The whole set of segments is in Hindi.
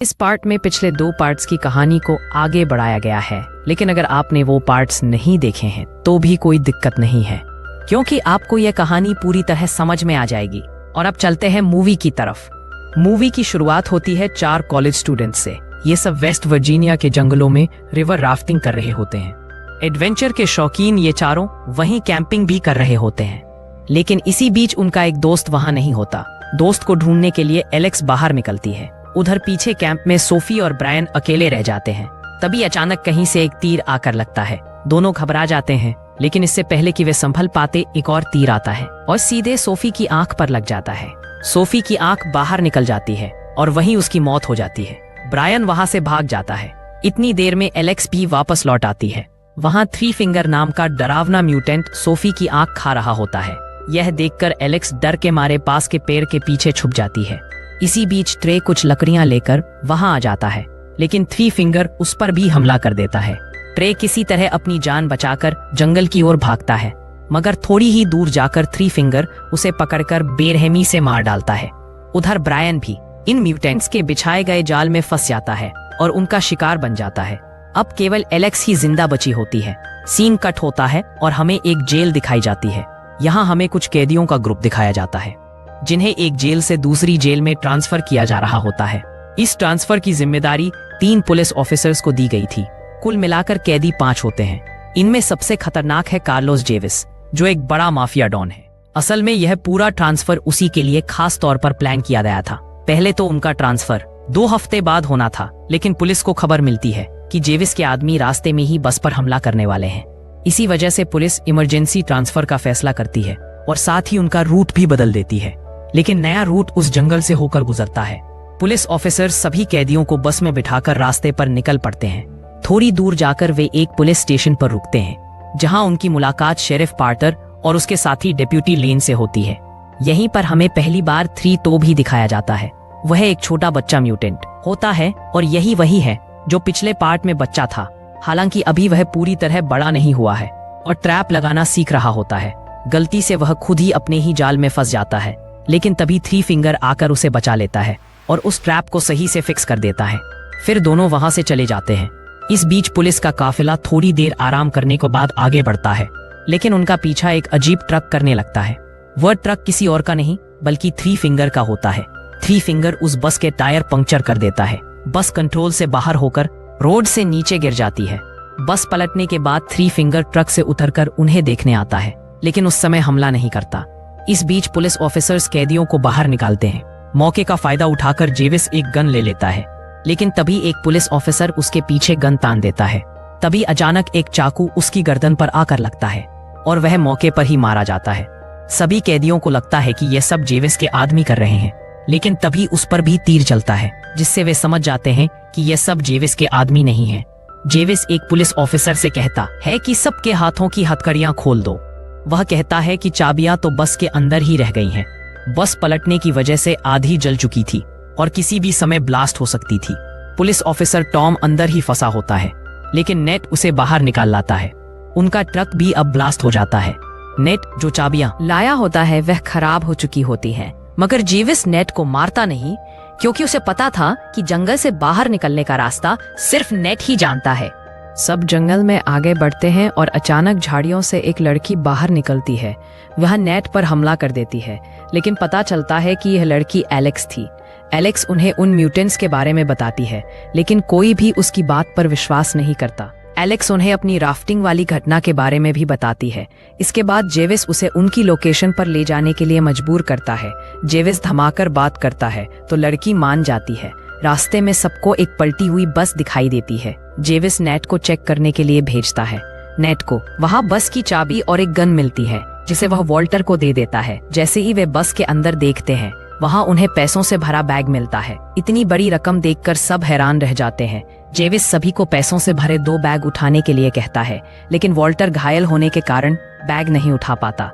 इस पार्ट में पिछले 2 पार्ट्स की कहानी को आगे बढ़ाया गया है, लेकिन अगर आपने वो पार्ट्स नहीं देखे हैं तो भी कोई दिक्कत नहीं है, क्योंकि आपको यह कहानी पूरी तरह समझ में आ जाएगी। और अब चलते हैं मूवी की तरफ। मूवी की शुरुआत होती है 4 कॉलेज स्टूडेंट्स से। ये सब वेस्ट वर्जीनिया के जंगलों में रिवर राफ्टिंग कर रहे होते हैं। एडवेंचर के शौकीन ये चारों वहीं कैंपिंग भी कर रहे होते हैं, लेकिन इसी बीच उनका एक दोस्त वहां नहीं होता। दोस्त को ढूंढने के लिए एलेक्स बाहर निकलती है। उधर पीछे कैंप में सोफी और ब्रायन अकेले रह जाते हैं। तभी अचानक कहीं से एक तीर आकर लगता है। दोनों घबरा जाते हैं, लेकिन इससे पहले कि वे संभल पाते एक और तीर आता है और सीधे सोफी की आंख पर लग जाता है। सोफी की आंख बाहर निकल जाती है और वहीं उसकी मौत हो जाती है। ब्रायन वहां से भाग जाता है। इतनी देर में एलेक्स भी वापस लौट आती है। वहां 3 फिंगर नाम का डरावना म्यूटेंट सोफी की आंख खा रहा होता है। यह देखकर एलेक्स डर के मारे पास के पेड़ के पीछे छुप जाती है। इसी बीच ट्रे कुछ लकड़ियां लेकर वहां आ जाता है, लेकिन 3 फिंगर उस पर भी हमला कर देता है। ट्रे किसी तरह अपनी जान बचाकर जंगल की ओर भागता है, मगर थोड़ी ही दूर जाकर 3 फिंगर उसे पकड़कर बेरहमी से मार डालता है। उधर ब्रायन भी इन म्यूटेंट्स के बिछाए गए जाल में फंस जाता है और उनका शिकार बन जाता है। अब केवल एलेक्स ही जिंदा बची होती है। सीन कट होता है और हमें एक जेल दिखाई जाती है। यहाँ हमें कुछ कैदियों का ग्रुप दिखाया जाता है, जिन्हें एक जेल से दूसरी जेल में ट्रांसफर किया जा रहा होता है। इस ट्रांसफर की जिम्मेदारी 3 पुलिस ऑफिसर्स को दी गई थी। कुल मिलाकर कैदी 5 होते हैं। इनमें सबसे खतरनाक है कार्लोस जेविस, जो एक बड़ा माफिया डॉन है। असल में यह पूरा ट्रांसफर उसी के लिए खास तौर पर प्लान किया गया था। पहले तो उनका ट्रांसफर 2 हफ्ते बाद होना था, लेकिन पुलिस को खबर मिलती है कि जेविस के आदमी रास्ते में ही बस पर हमला करने वाले हैं। इसी वजह से पुलिस इमरजेंसी ट्रांसफर का फैसला करती है और साथ ही उनका रूट भी बदल देती है। लेकिन नया रूट उस जंगल से होकर गुजरता है। पुलिस ऑफिसर सभी कैदियों को बस में बिठाकर रास्ते पर निकल पड़ते हैं। थोड़ी दूर जाकर वे एक पुलिस स्टेशन पर रुकते हैं, जहां उनकी मुलाकात शेरिफ पार्टर और उसके साथी डेप्यूटी लेन से होती है। यहीं पर हमें पहली बार 3 तो भी दिखाया जाता है। वह एक छोटा बच्चा म्यूटेंट होता है और यही वही है जो पिछले पार्ट में बच्चा था। हालांकि अभी वह पूरी तरह बड़ा नहीं हुआ है और ट्रैप लगाना सीख रहा होता है। गलती से वह खुद ही अपने ही जाल में फंस जाता है, लेकिन तभी 3 फिंगर आकर उसे बचा लेता है और उस ट्रैप को सही से फिक्स कर देता है। फिर दोनों वहां से चले जाते हैं। इस बीच पुलिस का काफिला थोड़ी देर आराम करने के बाद आगे बढ़ता है, लेकिन उनका पीछा एक अजीब ट्रक करने लगता है। वह ट्रक किसी और का नहीं बल्कि 3 फिंगर का होता है। 3 फिंगर उस बस के टायर पंक्चर कर देता है। बस कंट्रोल से बाहर होकर रोड से नीचे गिर जाती है। बस पलटने के बाद 3 फिंगर ट्रक से उतरकर उन्हें देखने आता है, लेकिन उस समय हमला नहीं करता। इस बीच पुलिस ऑफिसर्स कैदियों को बाहर निकालते हैं। मौके का फायदा उठाकर जेविस एक गन ले लेता है, लेकिन तभी एक पुलिस ऑफिसर उसके पीछे गन तान देता है। तभी अचानक एक चाकू उसकी गर्दन पर आकर लगता है और वह मौके पर ही मारा जाता है। सभी कैदियों को लगता है कि यह सब जेविस के आदमी कर रहे हैं, लेकिन तभी उस पर भी तीर चलता है, जिससे वे समझ जाते हैं कि यह सब जेविस के आदमी नहीं है। जेविस एक पुलिस ऑफिसर से कहता है कि सबके हाथों की हथकड़ियां खोल दो। वह कहता है कि चाबियां तो बस के अंदर ही रह गई हैं। बस पलटने की वजह से आधी जल चुकी थी और किसी भी समय ब्लास्ट हो सकती थी। पुलिस ऑफिसर टॉम अंदर ही फंसा होता है, लेकिन नेट उसे बाहर निकाल लाता है। उनका ट्रक भी अब ब्लास्ट हो जाता है। नेट जो चाबियां लाया होता है वह खराब हो चुकी होती है, मगर जेविस नेट को मारता नहीं, क्योंकि उसे पता था कि जंगल से बाहर निकलने का रास्ता सिर्फ नेट ही जानता है। सब जंगल में आगे बढ़ते हैं और अचानक झाड़ियों से एक लड़की बाहर निकलती है। वह नेट पर हमला कर देती है, लेकिन पता चलता है कि यह लड़की एलेक्स थी। एलेक्स उन्हें उन म्यूटेंट्स के बारे में बताती है, लेकिन कोई भी उसकी बात पर विश्वास नहीं करता। एलेक्स उन्हें अपनी राफ्टिंग वाली घटना के बारे में भी बताती है। इसके बाद जेविस उसे उनकी लोकेशन पर ले जाने के लिए मजबूर करता है। जेविस धमाकर बात करता है तो लड़की मान जाती है। रास्ते में सबको एक पलटी हुई बस दिखाई देती है। जेविस नेट को चेक करने के लिए भेजता है। नेट को वहां बस की चाबी और एक गन मिलती है, जिसे वह वॉल्टर को दे देता है। जैसे ही वे बस के अंदर देखते हैं, वहां उन्हें पैसों से भरा बैग मिलता है। इतनी बड़ी रकम देखकर सब हैरान रह जाते हैं। जेविस सभी को पैसों से भरे 2 बैग उठाने के लिए कहता है, लेकिन वॉल्टर घायल होने के कारण बैग नहीं उठा पाता।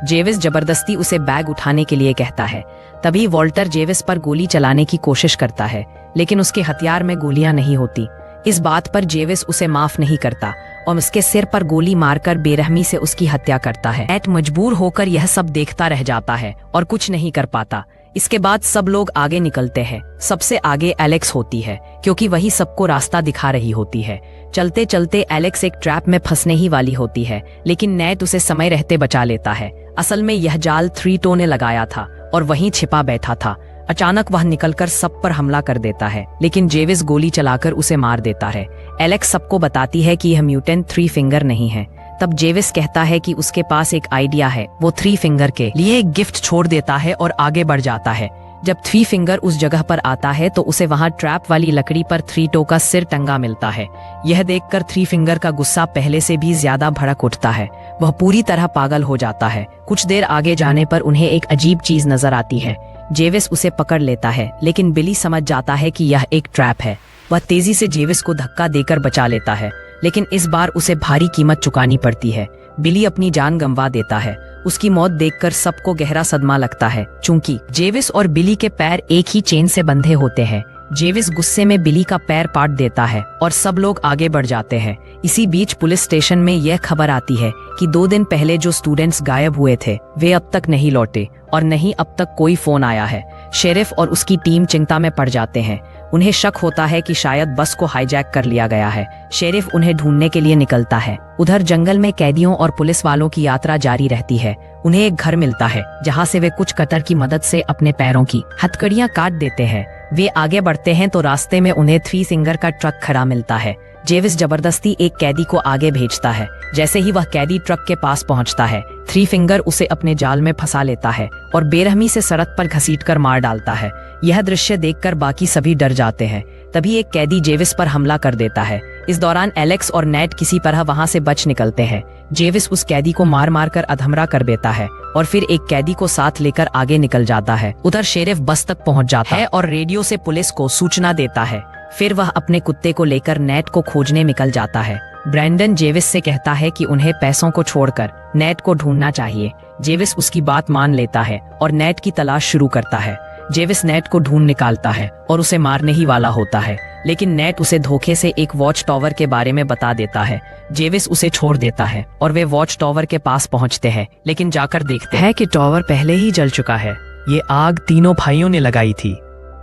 जेविस जबरदस्ती उसे बैग उठाने के लिए कहता है। तभी वॉल्टर जेविस पर गोली चलाने की कोशिश करता है, लेकिन उसके हथियार में गोलियां नहीं होती। इस बात पर जेविस उसे माफ नहीं करता और उसके सिर पर गोली मारकर बेरहमी से उसकी हत्या करता है। नेट मजबूर होकर यह सब देखता रह जाता है और कुछ नहीं कर पाता। इसके बाद सब लोग आगे निकलते हैं। सबसे आगे एलेक्स होती है क्योंकि वही सबको रास्ता दिखा रही होती है। चलते चलते एलेक्स एक ट्रैप में फंसने ही वाली होती है, लेकिन नेट उसे समय रहते बचा लेता है। असल में यह जाल 3 ने लगाया था और वहीं छिपा बैठा था। अचानक वह निकलकर सब पर हमला कर देता है, लेकिन जेविस गोली चलाकर उसे मार देता है। एलेक्स सबको बताती है कि यह म्यूटेंट 3 फिंगर नहीं है। तब जेविस कहता है कि उसके पास एक आइडिया है। वो 3 फिंगर के लिए एक गिफ्ट छोड़ देता है और आगे बढ़ जाता है। जब 3 फिंगर उस जगह पर आता है तो उसे वहां ट्रैप वाली लकड़ी पर 3 का सिर टंगा मिलता है। यह देखकर 3 फिंगर का गुस्सा पहले से भी ज्यादा भड़क उठता है। वह पूरी तरह पागल हो जाता है। कुछ देर आगे जाने पर उन्हें एक अजीब चीज नजर आती है। जेविस उसे पकड़ लेता है, लेकिन बिली समझ जाता है कि यह एक ट्रैप है। वह तेजी से जेविस को धक्का देकर बचा लेता है, लेकिन इस बार उसे भारी कीमत चुकानी पड़ती है। बिली अपनी जान गंवा देता है। उसकी मौत देखकर सबको गहरा सदमा लगता है, चूंकि जेविस और बिली के पैर एक ही चेन से बंधे होते हैं। जेविस गुस्से में बिली का पैर पाट देता है और सब लोग आगे बढ़ जाते हैं। इसी बीच पुलिस स्टेशन में यह खबर आती है कि 2 दिन पहले जो स्टूडेंट्स गायब हुए थे वे अब तक नहीं लौटे और नहीं अब तक कोई फोन आया है। शेरिफ और उसकी टीम चिंता में पड़ जाते हैं। उन्हें शक होता है कि शायद बस को हाईजैक कर लिया गया है। शेरिफ उन्हें ढूंढने के लिए निकलता है। उधर जंगल में कैदियों और पुलिस वालों की यात्रा जारी रहती है। उन्हें एक घर मिलता है जहां से वे कुछ कतर की मदद से अपने पैरों की हथकड़ियां काट देते हैं। वे आगे बढ़ते हैं तो रास्ते में उन्हें 3 फिंगर का ट्रक खड़ा मिलता है। जेविस जबरदस्ती एक कैदी को आगे भेजता है। जैसे ही वह कैदी ट्रक के पास पहुंचता है, 3 फिंगर उसे अपने जाल में फंसा लेता है और बेरहमी से सड़क पर घसीटकर मार डालता है। यह दृश्य देखकर बाकी सभी डर जाते हैं। तभी एक कैदी जेविस पर हमला कर देता है। इस दौरान एलेक्स और नेट किसी तरह वहां से बच निकलते हैं। जेविस उस कैदी को मार मार कर अधमरा कर देता है और फिर एक कैदी को साथ लेकर आगे निकल जाता है। उधर शेरिफ बस तक पहुंच जाता है और रेडियो से पुलिस को सूचना देता है। फिर वह अपने कुत्ते को लेकर नेट को खोजने निकल जाता है। ब्रैंडन जेविस से कहता है कि उन्हें पैसों को छोड़कर नेट को ढूंढना चाहिए। जेविस उसकी बात मान लेता है और नेट की तलाश शुरू करता है। जेविस नेट को ढूंढ निकालता है और उसे मारने ही वाला होता है, लेकिन नेट उसे धोखे से एक वॉच टावर के बारे में बता देता है। जेविस उसे छोड़ देता है और वे वॉच टावर के पास पहुंचते हैं, लेकिन जाकर देखते हैं कि टावर पहले ही जल चुका है। ये आग तीनों भाइयों ने लगाई थी।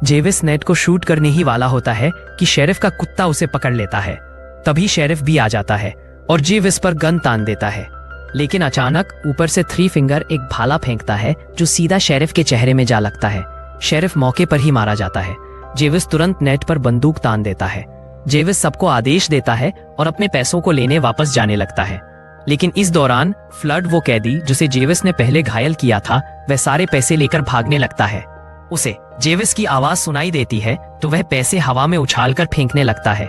जेविस नेट को शूट करने ही वाला होता है कि शेरिफ का कुत्ता उसे पकड़ लेता है। तभी शेरिफ भी आ जाता है और जेविस पर गन तान देता है, लेकिन अचानक ऊपर से 3 फिंगर एक भाला फेंकता है जो सीधा शेरिफ के चेहरे में जा लगता है। शेरिफ मौके पर ही मारा जाता है। जेविस तुरंत नेट पर बंदूक तान देता है। जेविस सबको आदेश देता है और अपने पैसों को लेने वापस जाने लगता है, लेकिन इस दौरान फ्लड, वो कैदी जिसे जेविस ने पहले घायल किया था, वह सारे पैसे लेकर भागने लगता है। उसे जेविस की आवाज सुनाई देती है तो वह पैसे हवा में उछालकर फेंकने लगता है।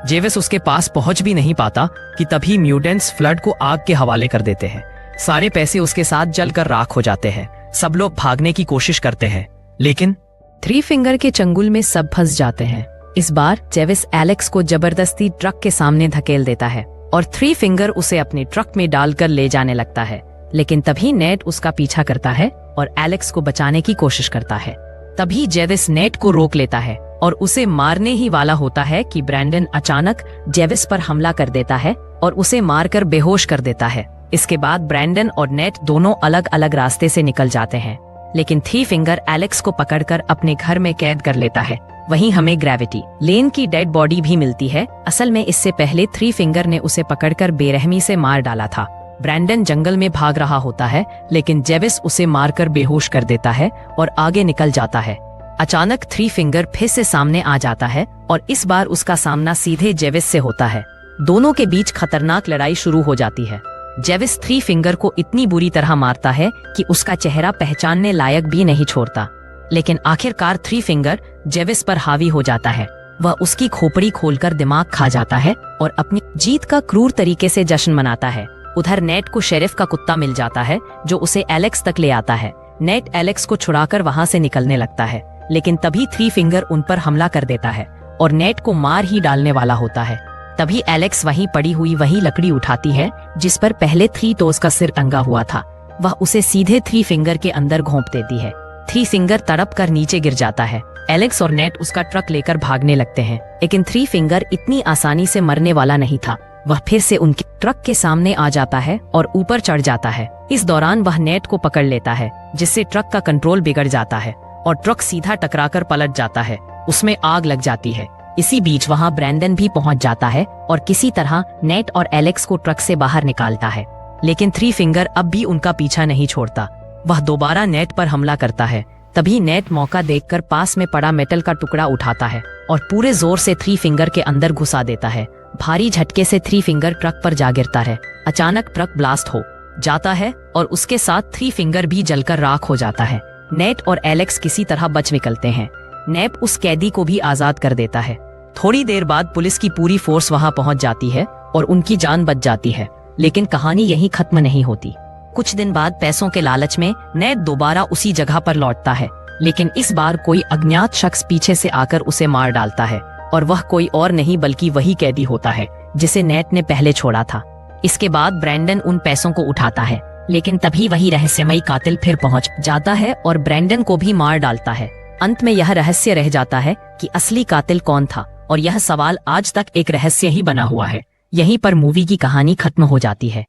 जेविस उसके पास पहुंच भी नहीं पाता कि तभी म्यूटेंट्स फ्लड को आग के हवाले कर देते हैं। सारे पैसे उसके साथ जलकर राख हो जाते हैं। सब लोग भागने की कोशिश करते हैं, लेकिन 3 फिंगर के चंगुल में सब फंस जाते हैं। इस बार जेविस एलेक्स को जबरदस्ती ट्रक के सामने धकेल देता है और 3 फिंगर उसे अपने ट्रक में डालकर ले जाने लगता है, लेकिन तभी नेट उसका पीछा करता है और एलेक्स को बचाने की कोशिश करता है। तभी जेविस नेट को रोक लेता है और उसे मारने ही वाला होता है कि ब्रैंडन अचानक जेविस पर हमला कर देता है और उसे मारकर बेहोश कर देता है। इसके बाद ब्रैंडन और नेट दोनों अलग अलग रास्ते से निकल जाते हैं, लेकिन 3 फिंगर एलेक्स को पकड़कर अपने घर में कैद कर लेता है। वहीं हमें ग्रेविटी लेन की डेड बॉडी भी मिलती है। असल में इससे पहले 3 फिंगर ने उसे पकड़कर बेरहमी से मार डाला था। ब्रैंडन जंगल में भाग रहा होता है, लेकिन जेविस उसे मारकर बेहोश कर देता है और आगे निकल जाता है। अचानक 3 फिंगर फिर से सामने आ जाता है और इस बार उसका सामना सीधे जेविस से होता है। दोनों के बीच खतरनाक लड़ाई शुरू हो जाती है। जेविस 3 फिंगर को इतनी बुरी तरह मारता है कि उसका चेहरा पहचानने लायक भी नहीं छोड़ता, लेकिन आखिरकार 3 फिंगर जेविस पर हावी हो जाता है। वह उसकी खोपड़ी खोलकर दिमाग खा जाता है और अपनी जीत का क्रूर तरीके से जश्न मनाता है। उधर नेट को शेरिफ का कुत्ता मिल जाता है जो उसे एलेक्स तक ले आता है। नेट एलेक्स को छुड़ाकर वहां से निकलने लगता है, लेकिन तभी 3 फिंगर उन पर हमला कर देता है और नेट को मार ही डालने वाला होता है। तभी एलेक्स वहीं पड़ी हुई वही लकड़ी उठाती है जिस पर पहले 3 टोस का सिर टंगा हुआ था। वह उसे सीधे 3 फिंगर के अंदर घोंप देती है। 3 फिंगर तड़प कर नीचे गिर जाता है। एलेक्स और नेट उसका ट्रक लेकर भागने लगते हैं, लेकिन 3 फिंगर इतनी आसानी से मरने वाला नहीं था। वह फिर से उनके ट्रक के सामने आ जाता है और ऊपर चढ़ जाता है। इस दौरान वह नेट को पकड़ लेता है, जिससे ट्रक का कंट्रोल बिगड़ जाता है और ट्रक सीधा टकराकर पलट जाता है। उसमें आग लग जाती है। इसी बीच वहां ब्रैंडन भी पहुंच जाता है और किसी तरह नेट और एलेक्स को ट्रक से बाहर निकालता है। लेकिन थ्री फिंगर अब भी उनका पीछा नहीं छोड़ता। वह दोबारा नेट पर हमला करता है। तभी नेट मौका देखकर पास में पड़ा मेटल का टुकड़ा उठाता है और पूरे जोर से थ्री फिंगर के अंदर घुसा देता है। भारी झटके से थ्री फिंगर ट्रक पर जा गिरता है। अचानक ट्रक ब्लास्ट हो जाता है और उसके साथ थ्री फिंगर भी जलकर राख हो जाता है। नेट और एलेक्स किसी तरह बच निकलते हैं। नेप उस कैदी को भी आजाद कर देता है। थोड़ी देर बाद पुलिस की पूरी फोर्स वहां पहुंच जाती है और उनकी जान बच जाती है। लेकिन कहानी यहीं खत्म नहीं होती। कुछ दिन बाद पैसों के लालच में नेट दोबारा उसी जगह पर लौटता है, लेकिन इस बार कोई अज्ञात शख्स पीछे से आकर उसे मार डालता है और वह कोई और नहीं बल्कि वही कैदी होता है जिसे नेट ने पहले छोड़ा था। इसके बाद ब्रैंडन उन पैसों को उठाता है, लेकिन तभी वही रहस्यमयी कातिल फिर पहुंच जाता है और ब्रैंडन को भी मार डालता है। अंत में यह रहस्य रह जाता है कि असली कातिल कौन था, और यह सवाल आज तक एक रहस्य ही बना हुआ है। यहीं पर मूवी की कहानी खत्म हो जाती है।